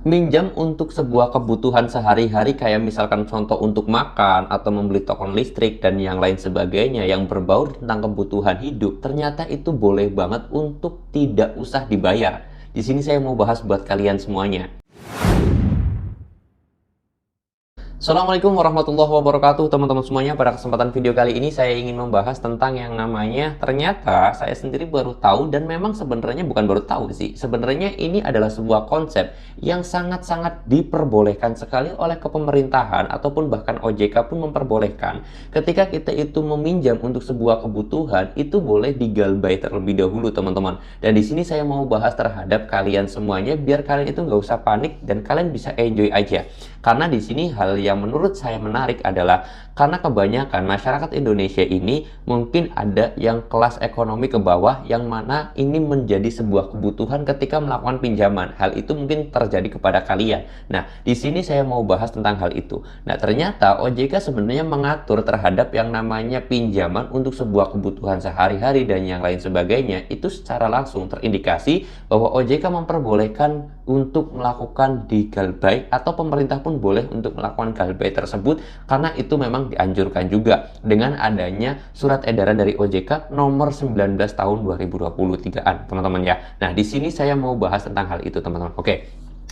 Minjam untuk sebuah kebutuhan sehari-hari kayak misalkan contoh untuk makan atau membeli token listrik dan yang lain sebagainya yang berbau tentang kebutuhan hidup, ternyata itu boleh banget untuk tidak usah dibayar. Di sini saya mau bahas buat kalian semuanya. Assalamualaikum warahmatullahi wabarakatuh teman-teman semuanya. Pada kesempatan video kali ini saya ingin membahas tentang yang namanya, ternyata saya sendiri baru tahu, dan memang sebenarnya bukan baru tahu sih, sebenarnya ini adalah sebuah konsep yang sangat-sangat diperbolehkan sekali oleh kepemerintahan ataupun bahkan OJK pun memperbolehkan. Ketika kita itu meminjam untuk sebuah kebutuhan, itu boleh digalbay terlebih dahulu teman-teman. Dan di sini saya mau bahas terhadap kalian semuanya biar kalian itu nggak usah panik dan kalian bisa enjoy aja. Karena di sini hal yang menurut saya menarik adalah karena kebanyakan masyarakat Indonesia ini mungkin ada yang kelas ekonomi ke bawah, yang mana ini menjadi sebuah kebutuhan ketika melakukan pinjaman. Hal itu mungkin terjadi kepada kalian. Nah, di sini saya mau bahas tentang hal itu. Nah, ternyata OJK sebenarnya mengatur terhadap yang namanya pinjaman untuk sebuah kebutuhan sehari-hari dan yang lain sebagainya. Itu secara langsung terindikasi bahwa OJK memperbolehkan untuk melakukan digalbay, atau pemerintah pun boleh untuk melakukan galbay tersebut, karena itu memang dianjurkan juga dengan adanya surat edaran dari OJK nomor 19 tahun 2023-an, teman-teman ya. Nah, di sini saya mau bahas tentang hal itu, teman-teman. Oke.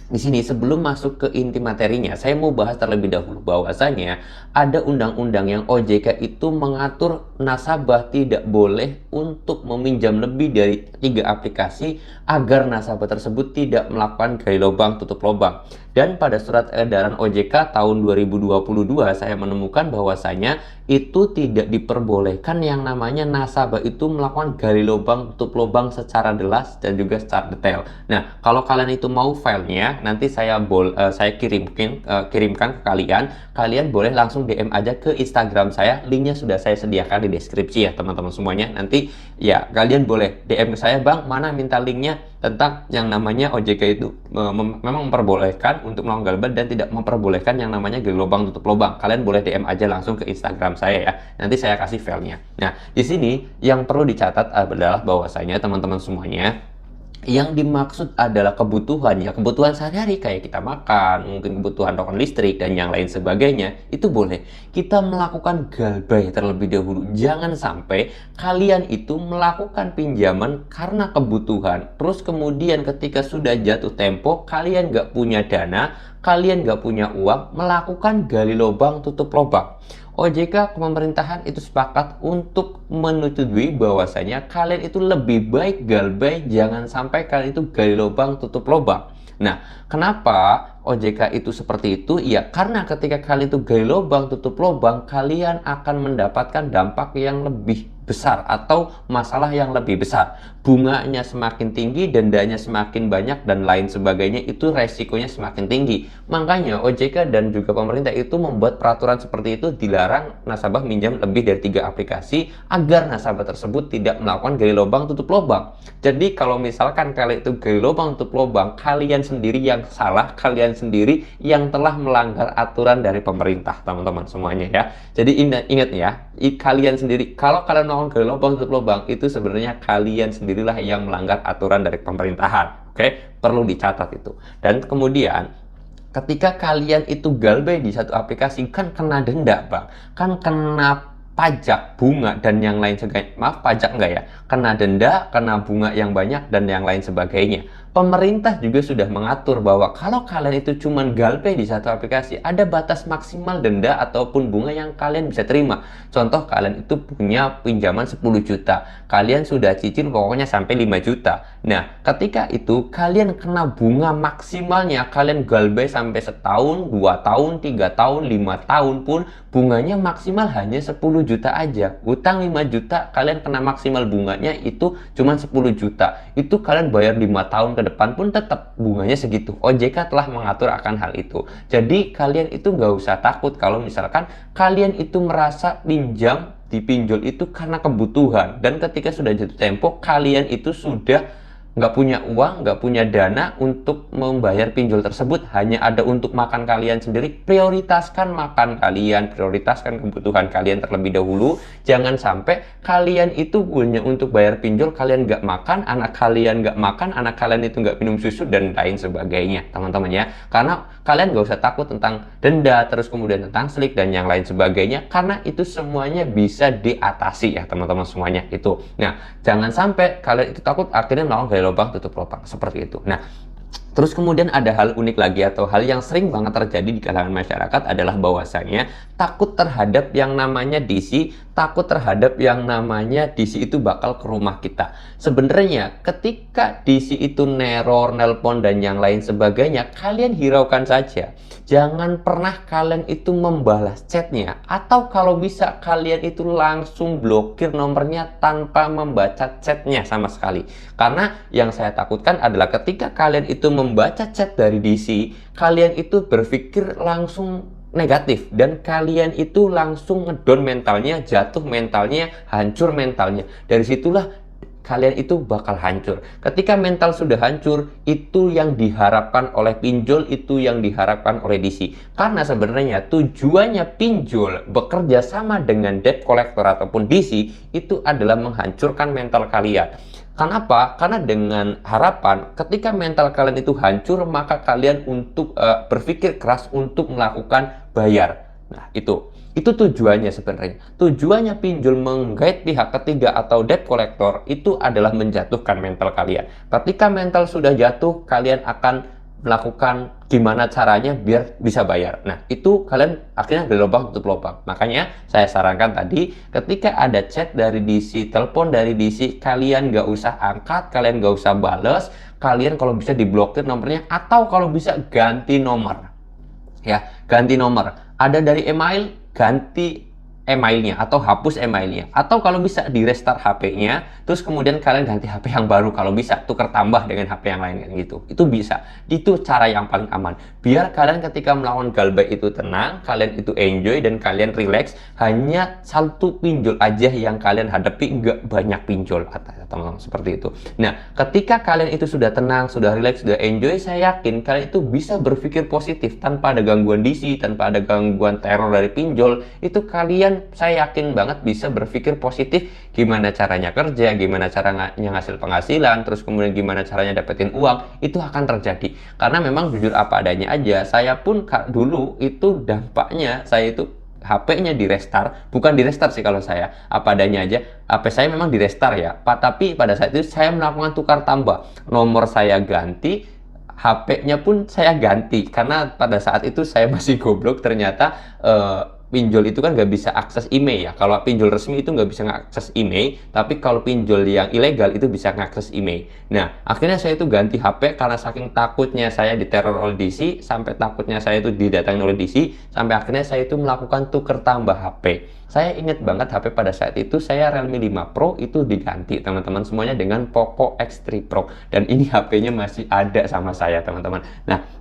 Di sini sebelum masuk ke inti materinya, saya mau bahas terlebih dahulu bahwasanya ada undang-undang yang OJK itu mengatur nasabah tidak boleh untuk meminjam lebih dari 3 aplikasi agar nasabah tersebut tidak melakukan gali lubang tutup lubang. Dan pada surat edaran OJK tahun 2022 saya menemukan bahwasanya itu tidak diperbolehkan yang namanya nasabah itu melakukan gali lubang tutup lubang secara jelas dan juga secara detail. Nah, kalau kalian itu mau filenya, nanti saya kirimkan ke kalian. Kalian boleh langsung DM aja ke Instagram saya. Linknya sudah saya sediakan di deskripsi ya teman-teman semuanya. Nanti ya kalian boleh DM ke saya, Bang, mana minta linknya tentang yang namanya OJK itu memang memperbolehkan untuk melakukan galbay dan tidak memperbolehkan yang namanya gali lubang tutup lubang. Kalian boleh DM aja langsung ke Instagram saya ya. Nanti saya kasih filenya. Nah, di sini yang perlu dicatat adalah bahwasanya teman-teman semuanya, yang dimaksud adalah kebutuhan, ya kebutuhan sehari-hari kayak kita makan, mungkin kebutuhan token listrik dan yang lain sebagainya, itu boleh kita melakukan galbay terlebih dahulu. Jangan sampai kalian itu melakukan pinjaman karena kebutuhan, terus kemudian ketika sudah jatuh tempo, kalian nggak punya dana, kalian nggak punya uang, melakukan gali lubang tutup lubang. OJK pemerintahan itu sepakat untuk menyetujui bahwasanya kalian itu lebih baik galbay, jangan sampai kalian itu gali lubang tutup lubang. Nah, kenapa OJK itu seperti itu? Ya, karena ketika kalian itu gali lubang tutup lubang, kalian akan mendapatkan dampak yang lebih besar atau masalah yang lebih besar. Bunganya semakin tinggi, dendanya semakin banyak, dan lain sebagainya, itu resikonya semakin tinggi. Makanya OJK dan juga pemerintah itu membuat peraturan seperti itu, dilarang nasabah minjam lebih dari 3 aplikasi agar nasabah tersebut tidak melakukan gali lubang tutup lubang. Jadi kalau misalkan kalian itu gali lubang tutup lubang, kalian sendiri yang salah, kalian sendiri yang telah melanggar aturan dari pemerintah, teman-teman semuanya ya. Jadi ingat ya, kalian sendiri, kalau kalian melakukan gali lubang tutup lubang, itu sebenarnya kalian sendirilah yang melanggar aturan dari pemerintahan. Oke, perlu dicatat itu. Dan kemudian ketika kalian itu galbay di satu aplikasi, kan kena denda, Bang. Kan kena pajak, bunga, dan yang lain sebagainya. Maaf, pajak enggak ya? Kena denda, kena bunga yang banyak, dan yang lain sebagainya. Pemerintah juga sudah mengatur bahwa kalau kalian itu cuma galbay di satu aplikasi, ada batas maksimal denda ataupun bunga yang kalian bisa terima. Contoh, kalian itu punya pinjaman 10 juta. Kalian sudah cicil pokoknya sampai 5 juta. Nah, ketika itu kalian kena bunga maksimalnya, kalian galbay sampai setahun, 2 tahun, 3 tahun, 5 tahun pun, bunganya maksimal hanya 10 juta aja. Utang 5 juta, kalian kena maksimal bunganya itu cuma 10 juta. Itu kalian bayar 5 tahun ke depan pun tetap bunganya segitu. OJK telah mengatur akan hal itu. Jadi kalian itu nggak usah takut kalau misalkan kalian itu merasa dipinjol itu karena kebutuhan. Dan ketika sudah jatuh tempo, kalian itu sudah nggak punya uang, nggak punya dana untuk membayar pinjol tersebut, hanya ada untuk makan kalian sendiri, prioritaskan makan kalian, prioritaskan kebutuhan kalian terlebih dahulu. Jangan sampai kalian itu hanya untuk bayar pinjol, kalian nggak makan, anak kalian nggak makan, anak kalian itu nggak minum susu, dan lain sebagainya, teman-teman ya. Karena kalian nggak usah takut tentang denda, terus kemudian tentang slik, dan yang lain sebagainya, karena itu semuanya bisa diatasi ya, teman-teman semuanya itu. Nah, jangan sampai kalian itu takut akhirnya melakukan gali lubang tutup lubang seperti itu. Nah, terus kemudian ada hal unik lagi atau hal yang sering banget terjadi di kalangan masyarakat adalah bahwasanya takut terhadap yang namanya DC, takut terhadap yang namanya DC itu bakal ke rumah kita. Sebenarnya ketika DC itu neror, nelpon, dan yang lain sebagainya, kalian hiraukan saja. Jangan pernah kalian itu membalas chatnya, atau kalau bisa kalian itu langsung blokir nomornya tanpa membaca chatnya sama sekali. Karena yang saya takutkan adalah ketika kalian itu membaca chat dari DC, kalian itu berpikir langsung negatif, dan kalian itu langsung ngedon mentalnya, jatuh mentalnya, hancur mentalnya. Dari situlah kalian itu bakal hancur. Ketika mental sudah hancur, itu yang diharapkan oleh pinjol, itu yang diharapkan oleh DC. Karena sebenarnya tujuannya pinjol bekerja sama dengan debt collector ataupun DC itu adalah menghancurkan mental kalian. Kenapa? Karena dengan harapan ketika mental kalian itu hancur, maka kalian untuk berpikir keras untuk melakukan bayar. Nah, itu tujuannya sebenarnya. Tujuannya pinjol menggait pihak ketiga atau debt collector itu adalah menjatuhkan mental kalian. Ketika mental sudah jatuh, kalian akan melakukan gimana caranya biar bisa bayar. Nah, itu kalian akhirnya gali lubang tutup lubang. Makanya saya sarankan tadi, ketika ada chat dari DC, telepon dari DC, kalian nggak usah angkat, kalian nggak usah bales, kalian kalau bisa diblokir nomornya, atau kalau bisa ganti nomor. Ya, ganti nomor. Ada dari email, ganti emailnya atau hapus emailnya, atau kalau bisa di restart HP-nya, terus kemudian kalian ganti HP yang baru, kalau bisa tukar tambah dengan HP yang lain gitu. Itu bisa. Itu cara yang paling aman. Biar kalian ketika melawan galbait itu tenang, kalian itu enjoy dan kalian relax. Hanya satu pinjol aja yang kalian hadapi, nggak banyak pinjol, teman-teman, seperti itu. Nah, ketika kalian itu sudah tenang, sudah relax, sudah enjoy, saya yakin kalian itu bisa berpikir positif tanpa ada gangguan DC, tanpa ada gangguan teror dari pinjol. Itu kalian, saya yakin banget bisa berpikir positif gimana caranya kerja, gimana caranya ngasih penghasilan, terus kemudian gimana caranya dapetin uang. Itu akan terjadi. Karena memang jujur apa adanya aja, saya pun dulu itu dampaknya, saya itu HP-nya di restart, bukan di restart sih kalau saya, apa adanya aja. HP saya memang di restart ya, tapi pada saat itu saya melakukan tukar tambah, nomor saya ganti, HP-nya pun saya ganti, karena pada saat itu saya masih goblok. Ternyata pinjol itu kan nggak bisa akses email ya. Kalau pinjol resmi itu nggak bisa ngakses email, tapi kalau pinjol yang ilegal itu bisa ngakses email. Nah, akhirnya saya itu ganti HP karena saking takutnya saya diteror oleh DC, sampai takutnya saya itu didatangi oleh DC, sampai akhirnya saya itu melakukan tuker tambah HP. Saya ingat banget HP pada saat itu saya Realme 5 Pro itu diganti teman-teman semuanya dengan Poco X3 Pro, dan ini HP-nya masih ada sama saya, teman-teman. Nah,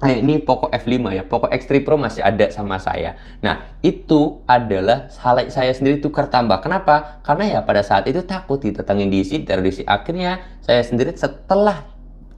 ini Poco F5 ya, Poco X3 Pro masih ada sama saya. Nah, itu adalah hal saya sendiri tukar tambah. Kenapa? Karena ya pada saat itu takut didatangin DC, teror DC. Akhirnya saya sendiri setelah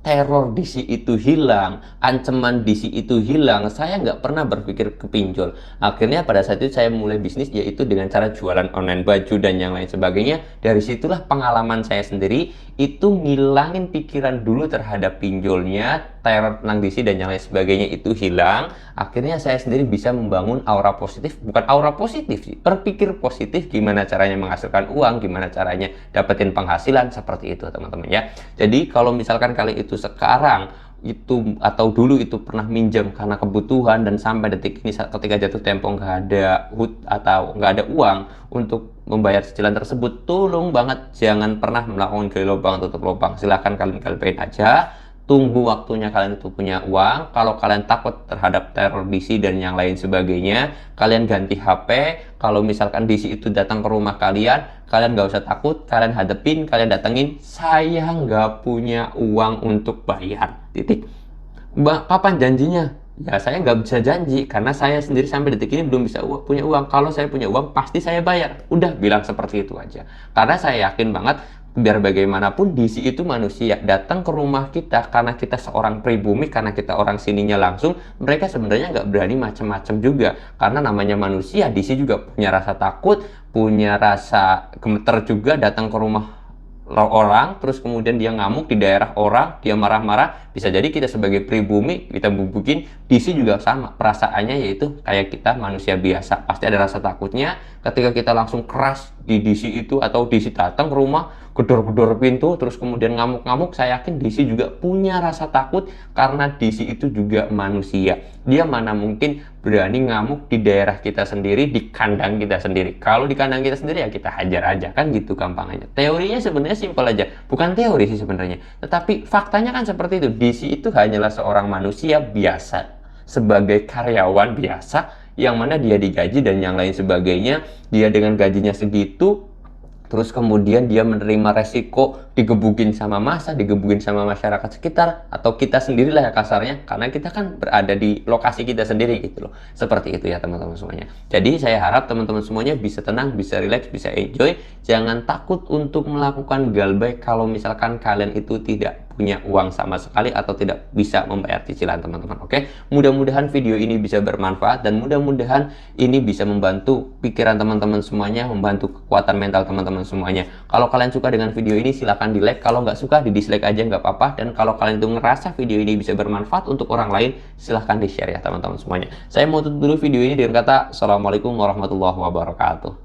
teror DC itu hilang, ancaman DC itu hilang, saya nggak pernah berpikir ke pinjol. Akhirnya pada saat itu saya mulai bisnis, yaitu dengan cara jualan online baju dan yang lain sebagainya. Dari situlah pengalaman saya sendiri itu ngilangin pikiran dulu terhadap pinjolnya, teror tentang DC dan yang lain sebagainya itu hilang. Akhirnya saya sendiri bisa membangun aura positif, bukan aura positif sih, berpikir positif gimana caranya menghasilkan uang, gimana caranya dapetin penghasilan, seperti itu teman-teman ya. Jadi kalau misalkan kalian itu sekarang itu atau dulu itu pernah minjam karena kebutuhan dan sampai detik ini ketika jatuh tempo nggak ada atau nggak ada uang untuk membayar cicilan tersebut, tolong banget jangan pernah melakukan gali lubang tutup lubang. Silahkan kalian galbain aja, tunggu waktunya kalian itu punya uang. Kalau kalian takut terhadap teror DC dan yang lain sebagainya, kalian ganti HP. Kalau misalkan DC itu datang ke rumah kalian, kalian nggak usah takut, kalian hadepin, kalian datengin, saya nggak punya uang untuk bayar, titik. Mbak, kapan janjinya? Ya saya nggak bisa janji karena saya sendiri sampai detik ini belum bisa punya uang. Kalau saya punya uang pasti saya bayar. Udah bilang seperti itu aja. Karena saya yakin banget biar bagaimanapun DC itu manusia datang ke rumah kita karena kita seorang pribumi, karena kita orang sininya langsung, mereka sebenarnya nggak berani macam-macam juga. Karena namanya manusia, DC juga punya rasa takut, punya rasa gemeter juga datang ke rumah orang, terus kemudian dia ngamuk di daerah orang, dia marah-marah, bisa jadi kita sebagai pribumi, kita bubukin, DC juga sama, perasaannya yaitu kayak kita manusia biasa, pasti ada rasa takutnya, ketika kita langsung keras di DC itu, atau DC datang ke rumah, gedor-gedor pintu, terus kemudian ngamuk-ngamuk, saya yakin DC juga punya rasa takut, karena DC itu juga manusia, dia mana mungkin berani ngamuk di daerah kita sendiri, di kandang kita sendiri. Kalau di kandang kita sendiri ya kita hajar aja, kan gitu gampang aja. Teorinya sebenarnya simpel aja, bukan teori sih sebenarnya, tetapi faktanya kan seperti itu. DC itu hanyalah seorang manusia biasa, sebagai karyawan biasa, yang mana dia digaji dan yang lain sebagainya. Dia dengan gajinya segitu, terus kemudian dia menerima resiko digebukin sama massa, digebukin sama masyarakat sekitar, atau kita sendirilah ya kasarnya, karena kita kan berada di lokasi kita sendiri gitu loh. Seperti itu ya teman-teman semuanya. Jadi saya harap teman-teman semuanya bisa tenang, bisa relax, bisa enjoy. Jangan takut untuk melakukan galbay kalau misalkan kalian itu tidak punya uang sama sekali atau tidak bisa membayar cicilan teman-teman. Oke, mudah-mudahan video ini bisa bermanfaat dan mudah-mudahan ini bisa membantu pikiran teman-teman semuanya, membantu kekuatan mental teman-teman semuanya. Kalau kalian suka dengan video ini silahkan di like, kalau nggak suka di dislike aja nggak apa-apa. Dan kalau kalian itu ngerasa video ini bisa bermanfaat untuk orang lain, silahkan di share ya teman-teman semuanya. Saya mau tutup dulu video ini dengan kata Assalamualaikum warahmatullahi wabarakatuh.